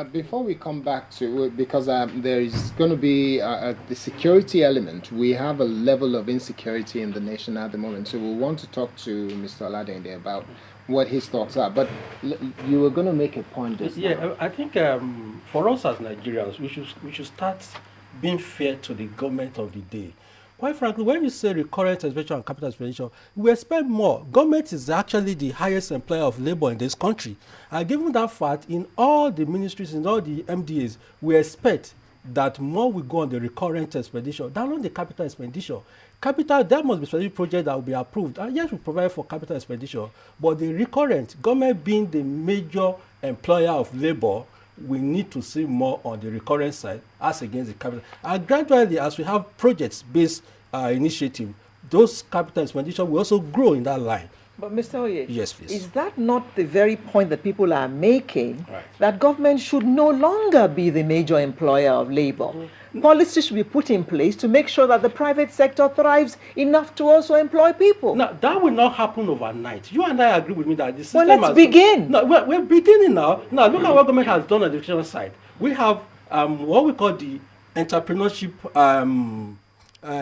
Before we come back to it, because there is going to be the security element, we have a level of insecurity in the nation at the moment. So we want to talk to Mr. Oladehinde about what his thoughts are. But you were going to make a point. Yeah, I think for us as Nigerians, we should start being fair to the government of the day. Quite frankly, when you say recurrent expenditure and capital expenditure, we expect more. Government is actually the highest employer of labor in this country. And given that fact, in all the ministries, in all the MDAs, we expect that more will go on the recurrent expenditure than on the capital expenditure. Capital, there must be specific projects that will be approved. And yes, we provide for capital expenditure, but the recurrent, government being the major employer of labor, we need to see more on the recurrent side as against the capital. And gradually, as we have projects-based initiative, those capital expenditure will also grow in that line. But Mr. Oye, yes, please. Is that not the very point that people are making, right, that government should no longer be the major employer of labor? Policies should be put in place to make sure that the private sector thrives enough to also employ people. Now, that will not happen overnight. You and I agree with me that the system Well, let's begin. No, we're beginning now. Now, look at what government has done on the education side. We have what we call the entrepreneurship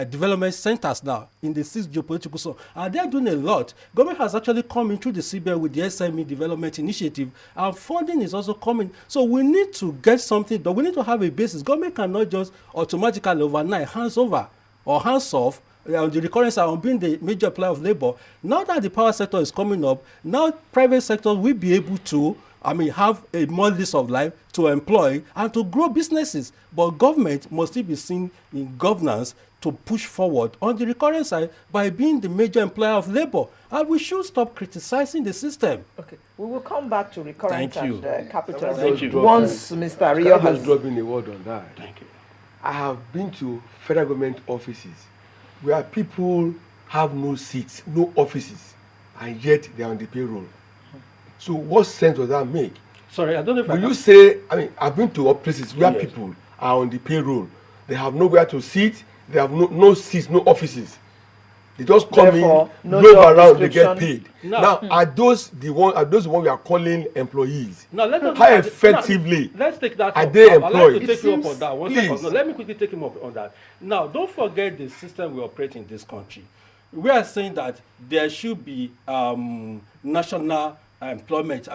development centers now in the 6 geopolitical zones, and they're doing a lot. Government has actually come into the CBN with the SME development initiative, and funding is also coming. So we need to get something done. We need to have a basis. Government cannot just automatically overnight hands over or hands off on the recurrence on being the major employer of labor. Now that the power sector is coming up, now private sector will be able to have a more lease of life to employ and to grow businesses. But government must still be seen in governance to push forward on the recurrent side by being the major employer of labor. And we should stop criticizing the system. Okay, we will come back to recurrent and capital once Mr. Ariyo has dropping a word on that. Thank you. I have been to federal government offices where people have no seats, no offices, and yet they are on the payroll. So what sense does that make? Sorry, I don't know if Will you say, I've been to places where people are on the payroll. They have nowhere to sit, they have no seats, no offices. They just come in, move around, they get paid. Now, are those the one we are calling employees? No, how effectively let's take that are they employed? I'd like to take you up on that. One Please. second. No, let me quickly take him up on that. Now, don't forget the system we operate in this country. We are saying that there should be national employment.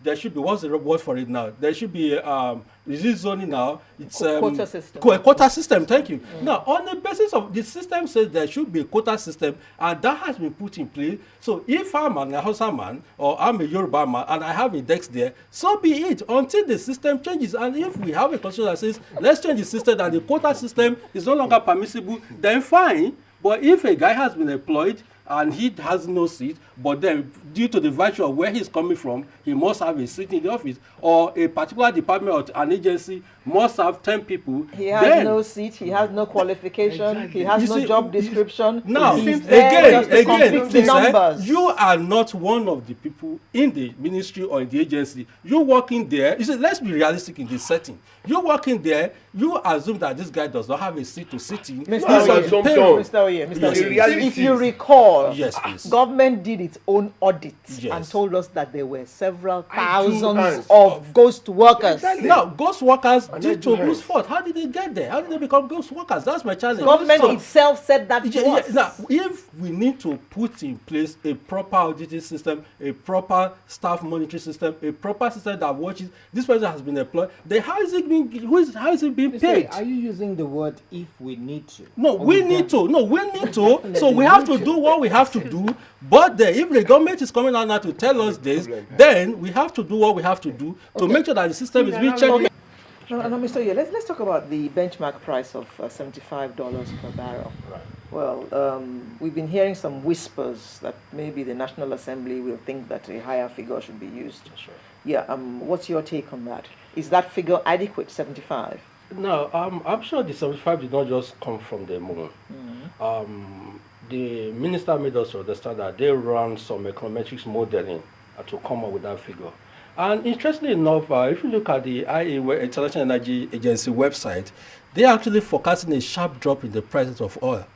There should be, what's the word for it now? There should be, is it zoning now? It's quota system. Quota system, thank you. Now, on the basis of the system says there should be a quota system, and that has been put in place. So if I'm an Hausa man or I'm a Yoruba man and I have a desk there, so be it until the system changes. And if we have a constitution that says, let's change the system, that the quota system is no longer permissible, then fine. But if a guy has been employed and he has no seat, but then due to the virtue of where he's coming from, he must have a seat in the office, or a particular department or an agency must have 10 people. He has no seat, he has no qualification, he has no job description. Now, again, you are not one of the people in the ministry or in the agency. You're working there. You see, let's be realistic in this setting. You're working there, you assume that this guy does not have a seat to sit in. Mr. Oye, if you recall, yes, please. Government did its own audit Yes. and told us that there were several thousands of ghost workers. Now, ghost workers due to whose fault? How did they get there? How did they become ghost workers? That's my challenge. Government itself said that to us. Now, if we need to put in place a proper auditing system, a proper staff monitoring system, a proper system that watches this person has been employed, then how is it being paid? Are you using the word "if we need to"? No, we need to. No, we need to. So we have to do what we have to do. But then, if the government is coming out now to tell us this, then we have to do what we have to do to make sure that the system is being checked. No, Mr. Oye, let's talk about the benchmark price of $75 per barrel. Right. Well, we've been hearing some whispers that maybe the National Assembly will think that a higher figure should be used. Sure. Yeah. What's your take on that? Is that figure adequate, 75? No, I'm sure the 75 did not just come from the moon. The minister made us understand that they ran some econometrics modeling to come up with that figure. And interestingly enough, if you look at the IEA, International Energy Agency website, they're actually forecasting a sharp drop in the prices of oil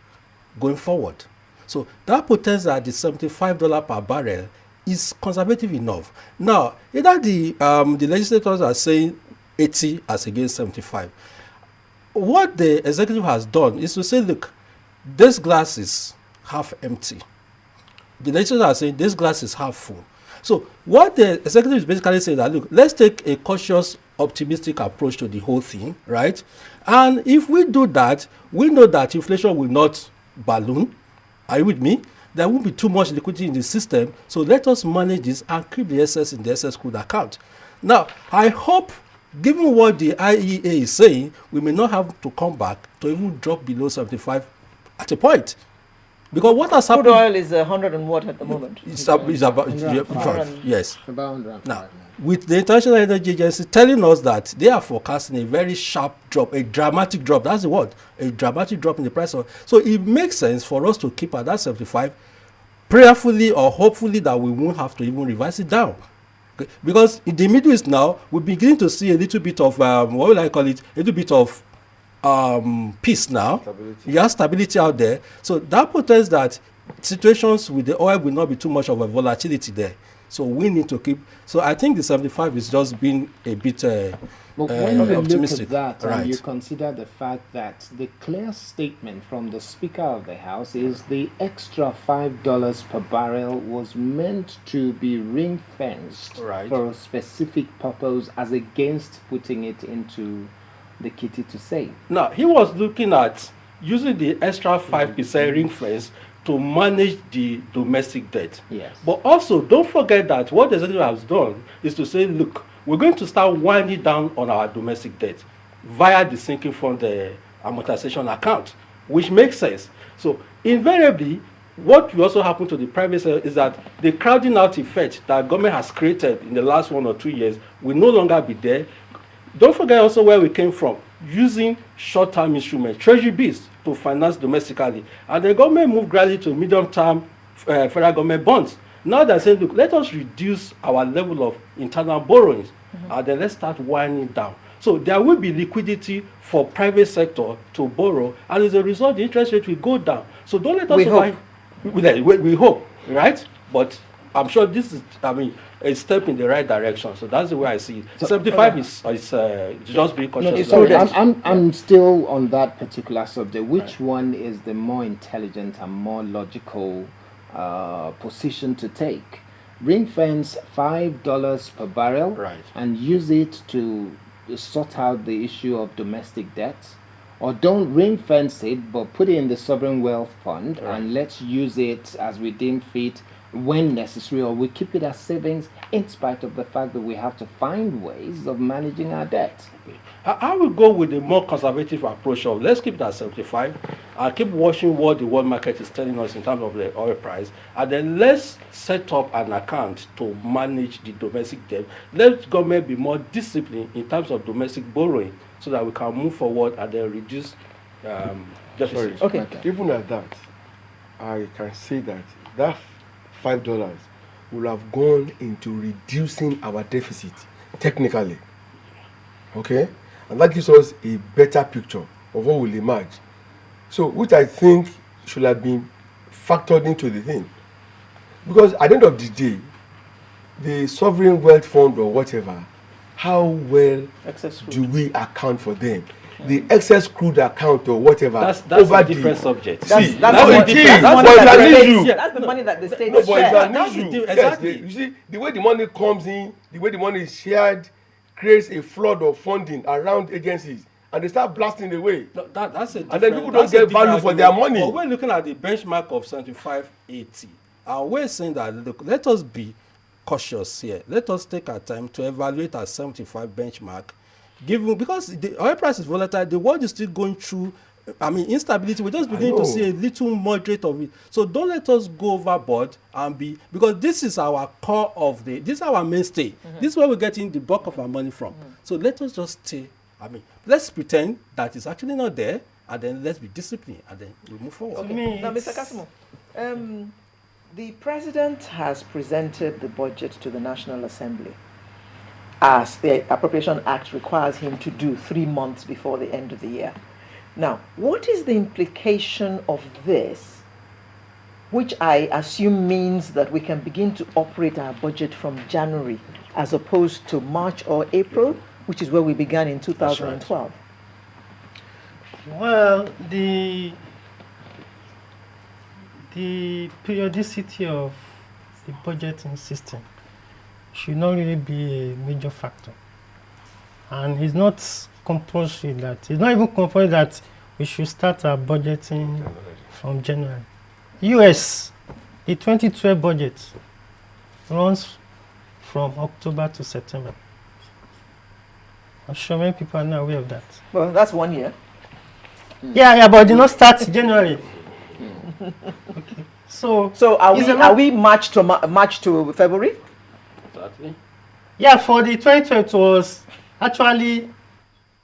going forward. So that portends that the $75 per barrel is conservative enough. Now, either the legislators are saying 80 as against 75. What the executive has done is to say, look, this glass is half empty. The legislators are saying this glass is half full. So what the executive is basically saying that, look, let's take a cautious, optimistic approach to the whole thing, right? And if we do that, we know that inflation will not balloon. Are you with me? There won't be too much liquidity in the system. So let us manage this and keep the excess in the excess crude account. Now, I hope, given what the IEA is saying, we may not have to come back to even drop below 75 at a point. Because what has happened... Crude oil is 100 and what at the moment? It's about... Yes. About 105 now, with the International Energy Agency telling us that they are forecasting a very sharp drop, a dramatic drop, that's the word, a dramatic drop in the price of... So it makes sense for us to keep at that 75, prayerfully or hopefully that we won't have to even revise it down. Okay? Because in the Middle East now, we're beginning to see a little bit of, what will I call it, a little bit of peace now. Stability. Yeah, stability out there. So that portends that situations with the oil will not be too much of a volatility there. So we need to keep. So I think the 75 is just being a bit but when you optimistic. look at that right. and you consider the fact that the clear statement from the Speaker of the House is the extra $5 per barrel was meant to be ring-fenced right. for a specific purpose as against putting it into the kitty to save. Now, he was looking at using the extra 5% ring fence to manage the domestic debt. Yes. But also, don't forget that what the executive has done is to say, look, we're going to start winding down on our domestic debt via the sinking fund amortization account, which makes sense. So, invariably, what will also happen to the private sector is that the crowding out effect that government has created in the last 1 or 2 years will no longer be there. Don't forget also where we came from, using short-term instruments, treasury bills, to finance domestically. And the government moved gradually to medium-term federal government bonds. Now they're saying, look, let us reduce our level of internal borrowings, and then let's start winding down. So there will be liquidity for private sector to borrow, and as a result, the interest rate will go down. So don't let us... We hope, right? But I'm sure this is, a step in the right direction. So that's the way I see it. So, 75 is just being cautious. I'm still on that particular subject. Which one is the more intelligent and more logical position to take? Ring fence $5 per barrel, right, and use it to sort out the issue of domestic debt, or don't ring fence it but put it in the sovereign wealth fund, right, and let's use it as we deem fit when necessary, or we keep it as savings in spite of the fact that we have to find ways of managing our debt. I will go with the more conservative approach of let's keep it at 75. I'll keep watching what the world market is telling us in terms of the oil price, and then let's set up an account to manage the domestic debt. Let government be more disciplined in terms of domestic borrowing so that we can move forward and then reduce deficit. Okay. Even at that, I can say that $5 will have gone into reducing our deficit technically. Okay? And that gives us a better picture of what will emerge. So, which I think should have been factored into the thing. Because at the end of the day, the sovereign wealth fund or whatever, how well do we account for them? The excess crude account or whatever. That's a different subject. That's the money that the state no, but share. it's an issue. Exactly. Yes, you see, the way the money comes in, the way the money is shared, creates a flood of funding around agencies, and they start blasting away. No, that's a and then people don't get value for their money. But we're looking at the benchmark of 75.80. And we're saying that, look, let us be cautious here. Let us take our time to evaluate our 75 benchmark. Because the oil price is volatile, the world is still going through, instability. We're just beginning to see a little moderate of it. So don't let us go overboard because this is our core of this is our mainstay. This is where we're getting the bulk of our money from. So let us just stay, let's pretend that it's actually not there, and then let's be disciplined, and then we move forward. Okay. Now, Mr. Kasunmu, the president has presented the budget to the National Assembly, as the Appropriation Act requires him to do 3 months before the end of the year. Now, what is the implication of this, which I assume means that we can begin to operate our budget from January as opposed to March or April, which is where we began in 2012. Well, the periodicity of the budgeting system should not really be a major factor. And it's not compulsory it's not even compulsory that we should start our budgeting from January. US, the 2012 budget runs from October to September. I'm sure many people are not aware of that. Well, that's 1 year. Yeah, but they not start January. Okay. So are we March to February? Exactly. Yeah, for the 2012 it was actually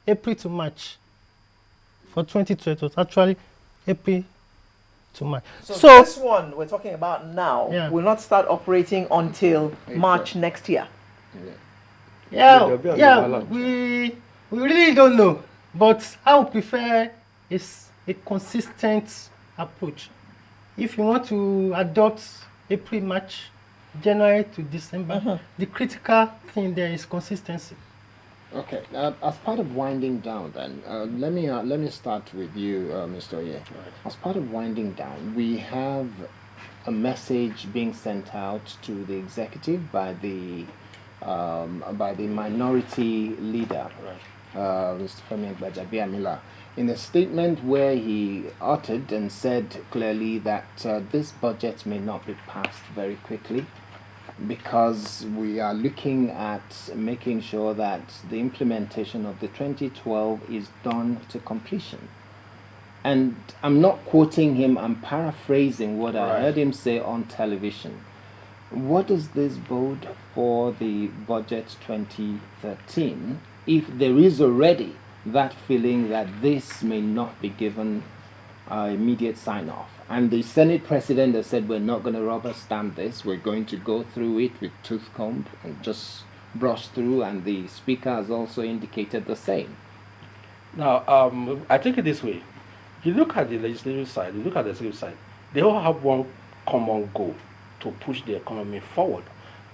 April to March. For 2012 it was actually April to March. So this one we're talking about now will not start operating until April. March next year. We really don't know, but I would prefer is a consistent approach. If you want to adopt April, March, January to December, the critical thing there is consistency. Okay, as part of winding down then, let me start with you, Mr. Oye. Right. As part of winding down, we have a message being sent out to the executive by the minority leader, Mr. Femi Gbajabiamila, in a statement where he uttered and said clearly that this budget may not be passed very quickly, because we are looking at making sure that the implementation of the 2012 is done to completion. And I'm not quoting him, I'm paraphrasing what I heard him say on television. What does this bode for the budget 2013 if there is already that feeling that this may not be given immediate sign-off? And the Senate President has said, we're not going to rubber stamp this, we're going to go through it with tooth comb and just brush through, and the Speaker has also indicated the same. Now, I take it this way. You look at the legislative side, you look at the executive side, they all have one common goal: to push the economy forward.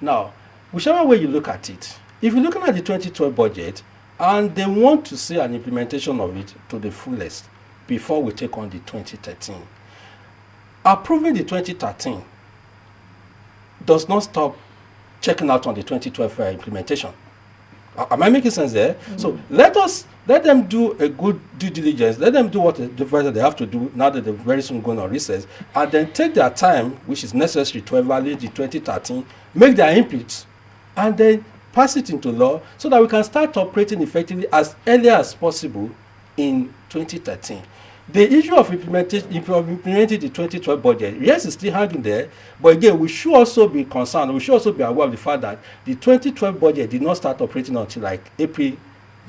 Now, whichever way you look at it, if you're looking at the 2012 budget, and they want to see an implementation of it to the fullest before we take on the 2013, approving the 2013 does not stop checking out on the 2012 implementation. Am I making sense there? So let them do a good due diligence. Let them do what they have to do now that they're very soon going on recess, and then take their time, which is necessary, to evaluate the 2013, make their inputs, and then pass it into law so that we can start operating effectively as early as possible in 2013. The issue of implementing the 2012 budget, yes, it's still hanging there, but again, we should also be concerned, we should also be aware of the fact that the 2012 budget did not start operating until like April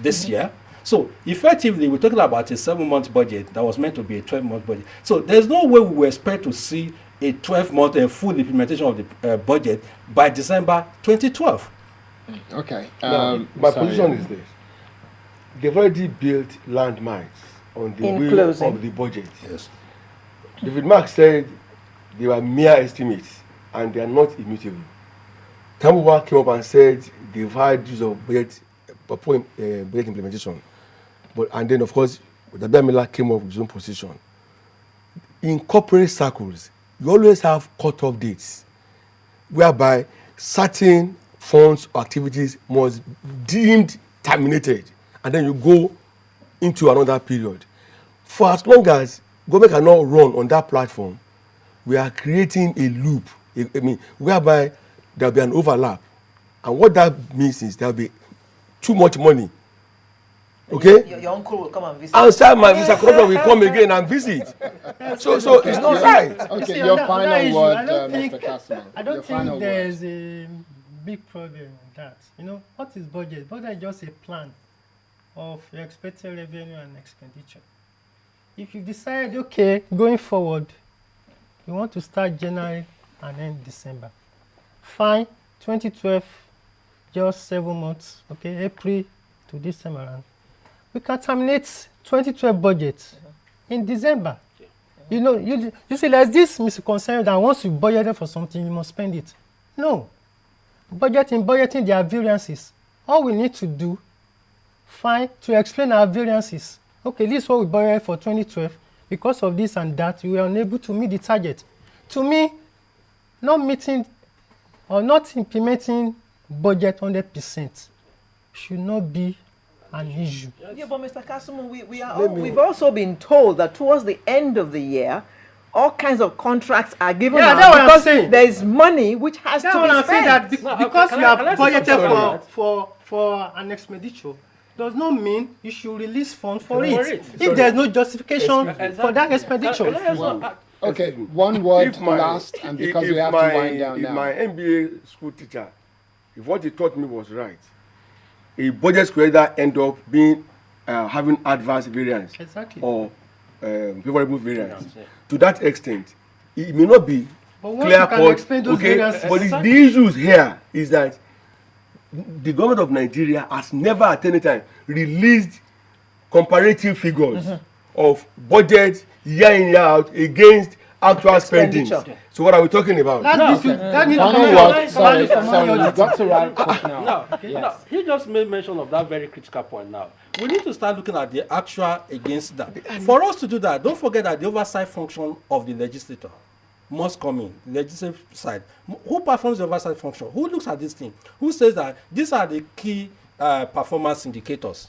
this year. So effectively, we're talking about a 7-month budget that was meant to be a 12-month budget. So there's no way we will expect to see a 12-month and full implementation of the budget by December 2012. Okay. My position is this. They've already built landmines on the way of the budget. Yes. David Mark said they were mere estimates and they are not immutable. Tambuwa came up and said they've had use of budget implementation. And then, of course, Gbajabiamila came up with his own position. In corporate circles, you always have cut-off dates whereby certain funds or activities must be deemed terminated, and then you go into another period. For as long as government cannot run on that platform, we are creating a loop, whereby there will be an overlap. And what that means is there will be too much money. Okay? Your uncle will come and visit. Outside my visa, corruption will come again and visit. So it's not right. Okay, your final word, Mr. Kasunmu. I don't think there's a big problem in that. What is budget? Budget is just a plan of your expected revenue and expenditure. If you decide, okay, going forward, you want to start January and end December, fine. 2012, just 7 months, okay, April to December, and we can terminate 2012 budget in December. You see, there's this misconception that once you budgeted for something, you must spend it. No. Budgeting, there are variances. All we need to do fine, to explain our variances. Okay, this is what we borrowed for 2012. Because of this and that, we were unable to meet the target. To me, not meeting or not implementing budget 100% should not be an issue. Yeah, but Mr. Kasunmu, we've also been told that towards the end of the year, all kinds of contracts are given Yeah, out that's what I'm because saying. there is money which has That's to what be I'm saying, spent. that No, because can you I- have can I say something budgeted on that? for an expenditure does not mean you should release funds for For it. it. If there's no justification Exactly. for that expenditure. Can I also- Okay, one word last, and because we have to wind down if now. my MBA school teacher, if what he taught me was right, a budget could either end up being having adverse variance Exactly. or favorable variance. Variance, yeah. To that extent, it may not be But once clear you can cut. explain those Okay, variances. but Exactly. the issues here is that the government of Nigeria has never at any time released comparative figures of budget year in year out against actual spending. Expenditure. So what are we talking about? That needs to Final come word. out. Sorry, Come out sorry, from you've got to wrap up now. No, Yes. no, he just made mention of that very critical point now. We need to start looking at the actual against that. For us to do that, don't forget that the oversight function of the legislator must come in, the legislative side. Who performs the oversight function? Who looks at this thing? Who says that these are the key performance indicators?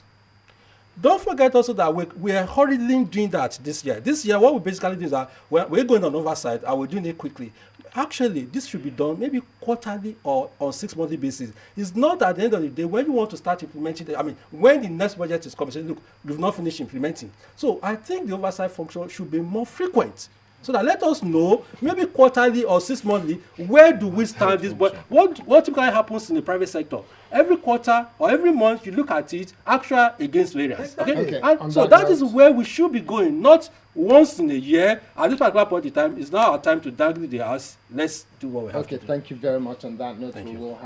Don't forget also that we are hurriedly doing that this year. This year, what we basically do is that we're going on oversight and we're doing it quickly. Actually, this should be done maybe quarterly or on 6-monthly basis. It's not at the end of the day when you want to start implementing it. I mean, when the next budget is coming, say, look, we've not finished implementing. So I think the oversight function should be more frequent. So that let us know, maybe quarterly or 6-monthly, where do we stand this? But what typically happens in the private sector? Every quarter or every month, you look at it, actual against variance. Okay, And on so that that is note- where we should be going, not once in a year. At this particular point in time, it's now our time to dangle the house. Let's do what we have Okay, to do. thank you very much. On that note, Thank we you. will